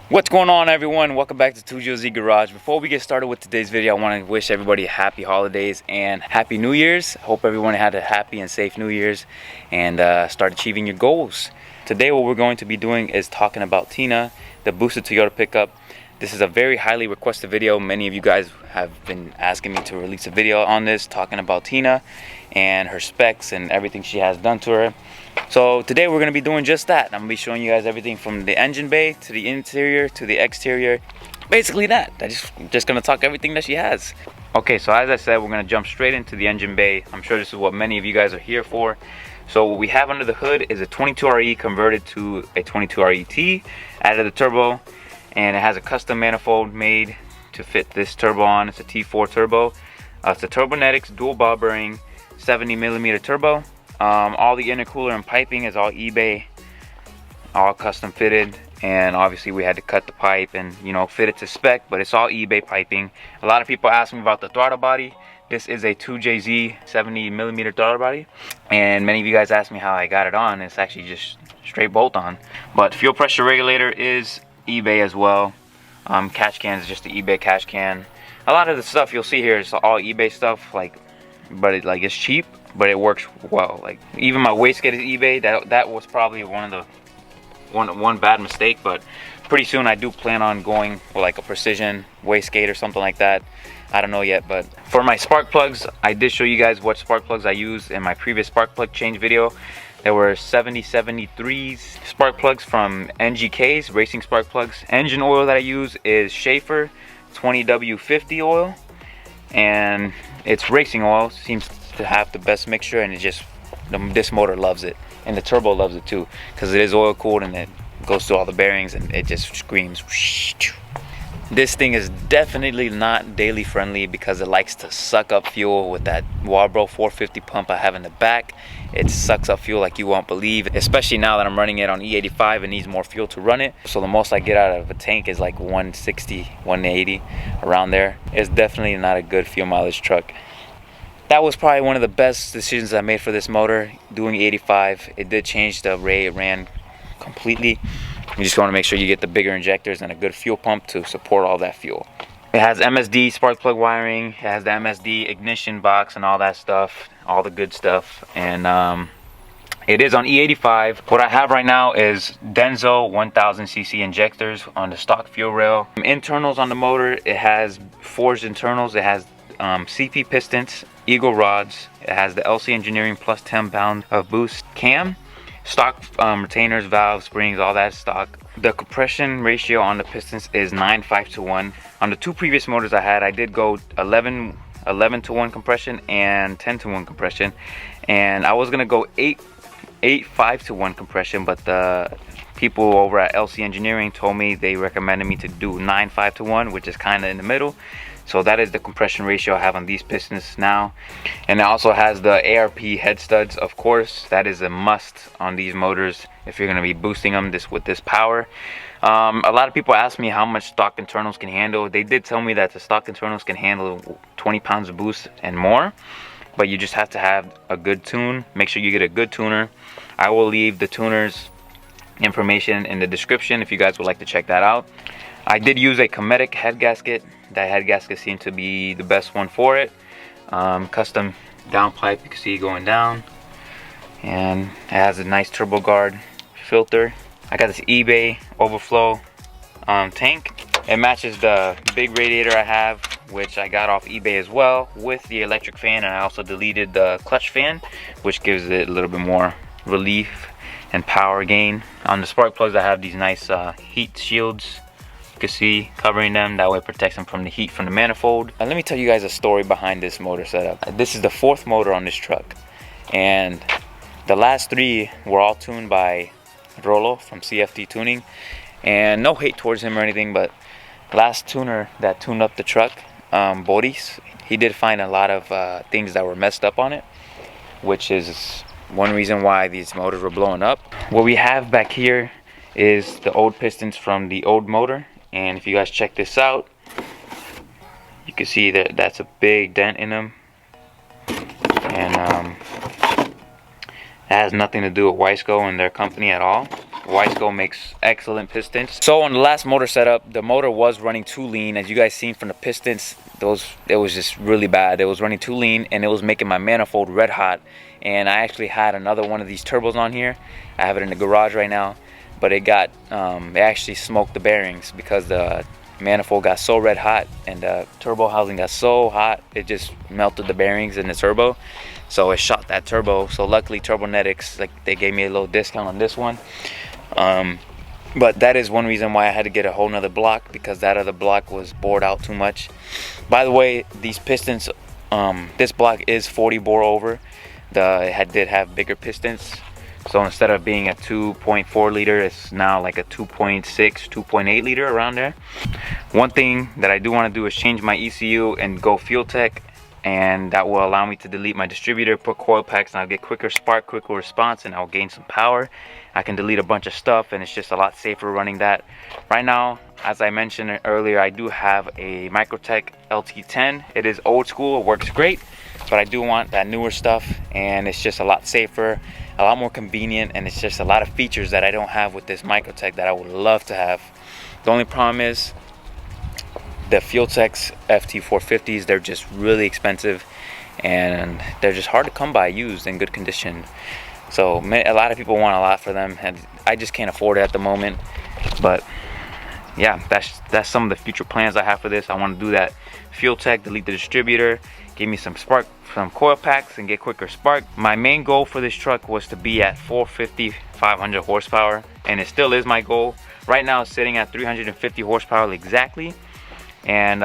What's going on, everyone? Welcome back to 2GOZ Garage. Before we get started with today's video, I want to wish everybody happy holidays and happy New Year's. Hope everyone had a happy and safe New Year's and start achieving your goals. Today what we're going to be doing is talking about Tina, the boosted Toyota pickup. This is a very highly requested video. Many of you guys have been asking me to release a video on this, talking about Tina and her specs and everything she has done to her. So today we're going to be doing just that. I'm going to be showing you guys everything from the engine bay to the interior to the exterior. Basically that. I'm just going to talk everything that she has. Okay, so as I said, we're going to jump straight into the engine bay. I'm sure this is what many of you guys are here for. So what we have under the hood is a 22RE converted to a 22RET. Added the turbo, and it has a custom manifold made to fit this turbo on. It's a T4 turbo. It's a Turbonetics dual ball bearing 70mm turbo. All the intercooler and piping is all eBay, all custom fitted, and obviously we had to cut the pipe and fit it to spec, but it's all eBay piping. A lot of people ask me about the throttle body. This is a 2JZ 70mm throttle body, and many of you guys asked me how I got it on. It's actually just straight bolt on. But fuel pressure regulator is eBay as well. Catch can is just the eBay catch can. A lot of the stuff you'll see here is all eBay stuff, but it's cheap, but it works well. Like even my wastegate is eBay. That was probably one bad mistake, but pretty soon I do plan on going with like a precision wastegate or something like that. I don't know yet. But for my spark plugs, I did show you guys what spark plugs I used in my previous spark plug change video. There were 7073s spark plugs from NGK's Racing Spark Plugs. Engine oil that I use is Schaefer 20W50 oil, and it's racing oil. Seems to have the best mixture, and this motor loves it, and the turbo loves it too, because it is oil cooled and it goes through all the bearings and it just screams. This thing is definitely not daily friendly because it likes to suck up fuel with that Walbro 450 pump I have in the back. It sucks up fuel like you won't believe, especially now that I'm running it on E85 and needs more fuel to run it. So the most I get out of a tank is like 160, 180, around there. It's definitely not a good fuel mileage truck. That was probably one of the best decisions I made for this motor, doing E85. It did change the way it ran completely. You just want to make sure you get the bigger injectors and a good fuel pump to support all that fuel. It has MSD spark plug wiring. It has the MSD ignition box and all that stuff, all the good stuff. And it is on E85. What I have right now is Denso 1000cc injectors on the stock fuel rail. Internals on the motor, it has forged internals. It has CP pistons, Eagle rods. It has the LC Engineering plus 10 pound of boost cam. Stock retainers, valves, springs, all that stock. The compression ratio on the pistons is 9:5:1. On the two previous motors I had, I did go 11:1 compression and 10:1 compression, and I was gonna go 8:5:1 compression, but the people over at LC Engineering told me they recommended me to do 9:5:1, which is kind of in the middle. So that is the compression ratio I have on these pistons now. And it also has the ARP head studs, of course. That is a must on these motors if you're going to be boosting them with this power. A lot of people ask me how much stock internals can handle. They did tell me that the stock internals can handle 20 pounds of boost and more, but you just have to have a good tune. Make sure you get a good tuner. I will leave the tuner's information in the description if you guys would like to check that out. I did use a Cometic head gasket. That head gasket seemed to be the best one for it. Custom downpipe, you can see going down, and it has a nice turbo guard filter. I got this eBay overflow tank. It matches the big radiator I have, which I got off eBay as well, with the electric fan, and I also deleted the clutch fan, which gives it a little bit more relief and power gain. On the spark plugs I have these nice heat shields. You can see covering them, that way it protects them from the heat from the manifold. And let me tell you guys a story behind this motor setup. This is the fourth motor on this truck, and the last three were all tuned by Rolo from CFD Tuning, and no hate towards him or anything, but last tuner that tuned up the truck, Boris, he did find a lot of things that were messed up on it, which is one reason why these motors were blowing up. What we have back here is the old pistons from the old motor. And if you guys check this out, you can see that that's a big dent in them, and it has nothing to do with Wiseco and their company at all. Wiseco makes excellent pistons. So on the last motor setup, the motor was running too lean. As you guys seen from the pistons, it was just really bad. It was running too lean, and it was making my manifold red hot. And I actually had another one of these turbos on here. I have it in the garage right now, but it actually smoked the bearings because the manifold got so red hot and the turbo housing got so hot it just melted the bearings in the turbo, so it shot that turbo. So luckily Turbonetics, like, they gave me a little discount on this one. But that is one reason why I had to get a whole nother block, because that other block was bored out too much. By the way, these pistons, this block is 40 bore over. It did have bigger pistons, so instead of being a 2.4 liter, it's now like a 2.6, 2.8 liter, around there. One thing that I do want to do is change my ECU and go fuel tech, and that will allow me to delete my distributor, put coil packs, and I'll get quicker spark, quicker response, and I'll gain some power. I can delete a bunch of stuff, and it's just a lot safer running that. Right now, as I mentioned earlier, I do have a Microtech LT10. It is old school, it works great, but I do want that newer stuff, and it's just a lot safer, a lot more convenient, and it's just a lot of features that I don't have with this Microtech that I would love to have. The only problem is the Fueltech's FT450s, they're just really expensive, and they're just hard to come by used in good condition. So a lot of people want a lot for them, and I just can't afford it at the moment. But yeah, that's some of the future plans I have for this. I want to do that fuel tech, delete the distributor, give me some spark, some coil packs, and get quicker spark. My main goal for this truck was to be at 450, 500 horsepower, and it still is my goal. Right now it's sitting at 350 horsepower exactly, and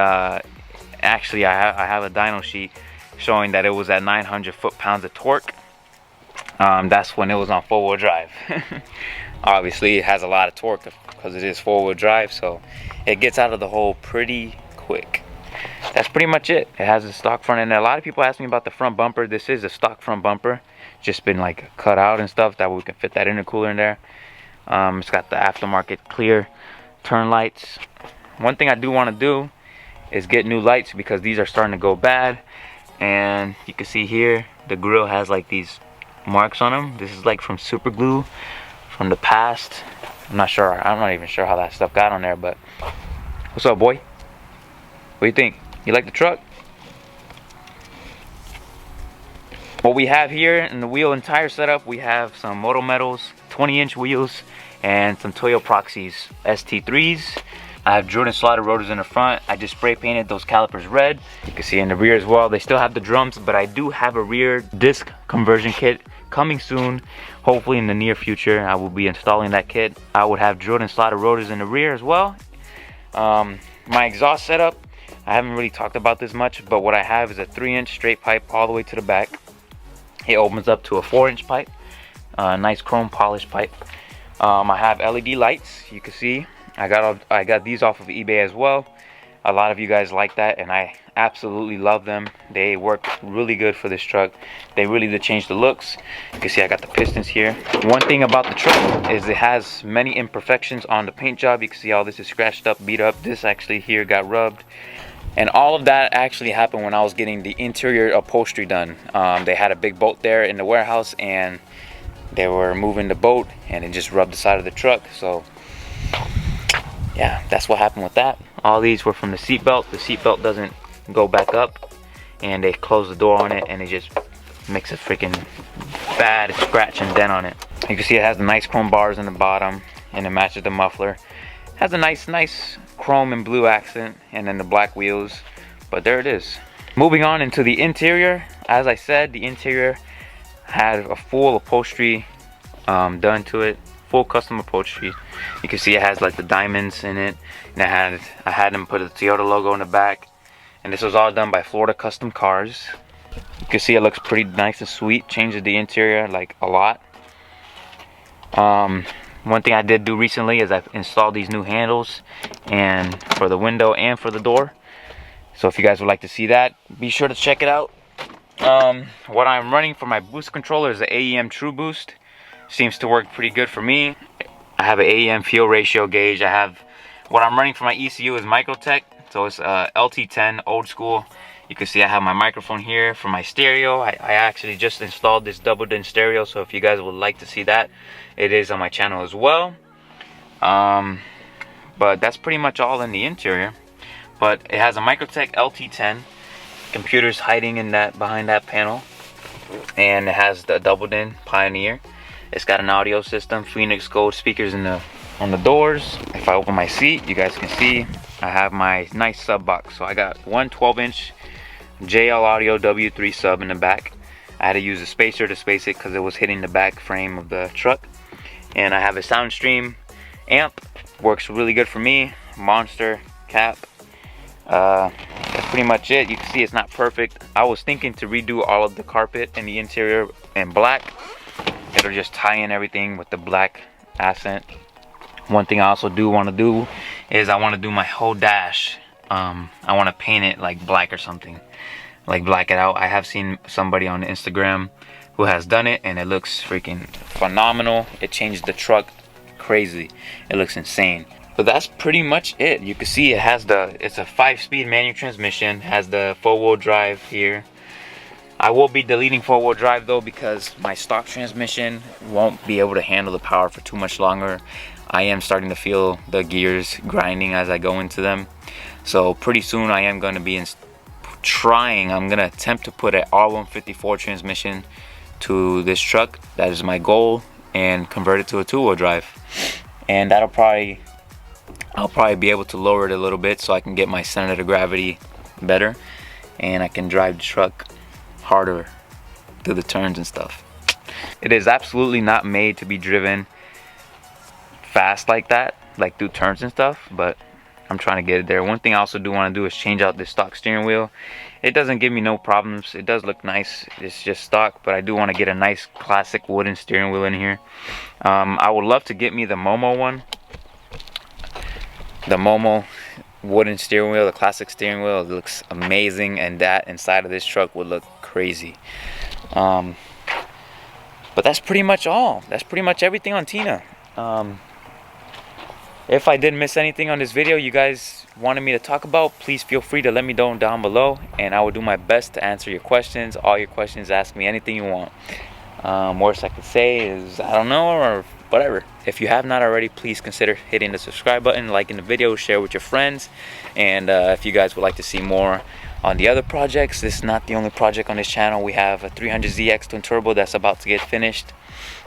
actually I have a dyno sheet showing that it was at 900 foot-pounds of torque. That's when it was on four-wheel drive. Obviously it has a lot of torque because it is four-wheel drive, so it gets out of the hole pretty quick. That's pretty much it. It has a stock front end. A lot of people ask me about the front bumper. This is a stock front bumper, just been like cut out and stuff, that way we can fit that intercooler in there. It's got the aftermarket clear turn lights. One thing I do want to do is get new lights, because these are starting to go bad, and you can see here the grill has like these marks on them. This is like from super glue from the past. I'm not even sure how that stuff got on there. But what's up, boy? What do you think? You like the truck? What we have here in the wheel and tire setup, we have some Moto Metals 20-inch wheels and some Toyo Proxys ST3s. I have Jordan slotted rotors in the front. I just spray painted those calipers red. You can see in the rear as well, they still have the drums, but I do have a rear disc conversion kit coming soon. Hopefully in the near future I will be installing that kit. I would have Jordan slotted rotors in the rear as well. My exhaust setup, I haven't really talked about this much, but what I have is a 3-inch straight pipe all the way to the back. It opens up to a 4-inch pipe, nice chrome polished pipe. I have LED lights. You can see I got these off of eBay as well. A lot of you guys like that, and I absolutely love them. They work really good for this truck. They really did change the looks. You can see I got the pistons here. One thing about the truck is it has many imperfections on the paint job. You can see all this is scratched up, beat up. This actually here got rubbed. And all of that actually happened when I was getting the interior upholstery done. They had a big boat there in the warehouse, and they were moving the boat, and it just rubbed the side of the truck. So yeah, that's what happened with that. All these were from the seatbelt. The seatbelt doesn't go back up, and they close the door on it, and it just makes a freaking bad scratch and dent on it. You can see it has the nice chrome bars in the bottom, and it matches the muffler. Has a nice chrome and blue accent, and then the black wheels. But there it is. Moving on into the interior. As I said, the interior had a full upholstery done to it. Full custom upholstery. You can see it has like the diamonds in it, and I had them put a Toyota logo in the back, and this was all done by Florida Custom Cars. You can see it looks pretty nice and sweet. Changes the interior like a lot. One thing I did do recently is I installed these new handles, and for the window and for the door. So if you guys would like to see that, be sure to check it out. What I'm running for my boost controller is the AEM True Boost. Seems to work pretty good for me. I have an AEM fuel ratio gauge. What I'm running for my ECU is Microtech, so it's LT10 old school. You can see I have my microphone here for my stereo. I actually just installed this double din stereo, so if you guys would like to see that, it is on my channel as well. But that's pretty much all in the interior. But it has a Microtech LT10. Computer's hiding in that, behind that panel. And it has the double din Pioneer. It's got an audio system, Phoenix Gold speakers in on the doors. If I open my seat, you guys can see I have my nice sub box. So I got one 12-inch JL Audio W3 sub in the back. I had to use a spacer to space it because it was hitting the back frame of the truck. And I have a Soundstream amp, works really good for me. Monster cap. That's pretty much it. You can see it's not perfect. I was thinking to redo all of the carpet in the interior in black. It'll just tie in everything with the black accent. One thing I also do want to do is I want to do my whole dash. I want to paint it like black or something, like black it out. I have seen somebody on Instagram who has done it, and it looks freaking phenomenal. It changed the truck crazy. It looks insane. But that's pretty much it. You can see it has it's a 5-speed manual transmission, has the 4-wheel drive here. I will be deleting 4-wheel drive though, because my stock transmission won't be able to handle the power for too much longer. I am starting to feel the gears grinding as I go into them. So pretty soon I am going to be I'm going to attempt to put an R154 transmission to this truck. That is my goal, and convert it to a 2-wheel drive. And I'll probably be able to lower it a little bit so I can get my center of gravity better, and I can drive the truck harder through the turns and stuff. It is absolutely not made to be driven fast like that, like through turns and stuff, but I'm trying to get it there. One thing I also do want to do is change out this stock steering wheel. It doesn't give me no problems. It does look nice. It's just stock, but I do want to get a nice classic wooden steering wheel in here. I would love to get me the Momo one. The Momo wooden steering wheel, the classic steering wheel. It looks amazing, and that inside of this truck would look crazy. But that's pretty much all. That's pretty much everything on Tina. If I did miss anything on this video you guys wanted me to talk about, please feel free to let me know down below, and I will do my best to answer your questions. All your questions, ask me anything you want. Worst I could say is I don't know, or whatever. If you have not already, please consider hitting the subscribe button, liking the video, share with your friends. And if you guys would like to see more on the other projects, this is not the only project on this channel. We have a 300ZX twin turbo that's about to get finished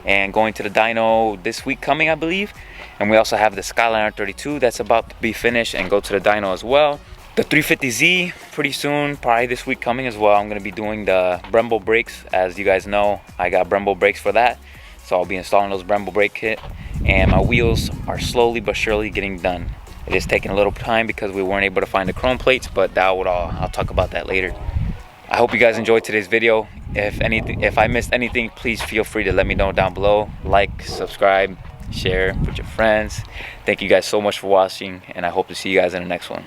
and going to the dyno this week coming, I believe. And we also have the Skyline R32 that's about to be finished and go to the dyno as well. The 350Z pretty soon, probably this week coming as well. I'm going to be doing the Brembo brakes. As you guys know, I got Brembo brakes for that, so I'll be installing those Brembo brake kit. And my wheels are slowly but surely getting done. It is taking a little time because we weren't able to find the chrome plates, but I'll talk about that later. I hope you guys enjoyed today's video. If I missed anything, please feel free to let me know down below. Like, subscribe, share with your friends. Thank you guys so much for watching, and I hope to see you guys in the next one.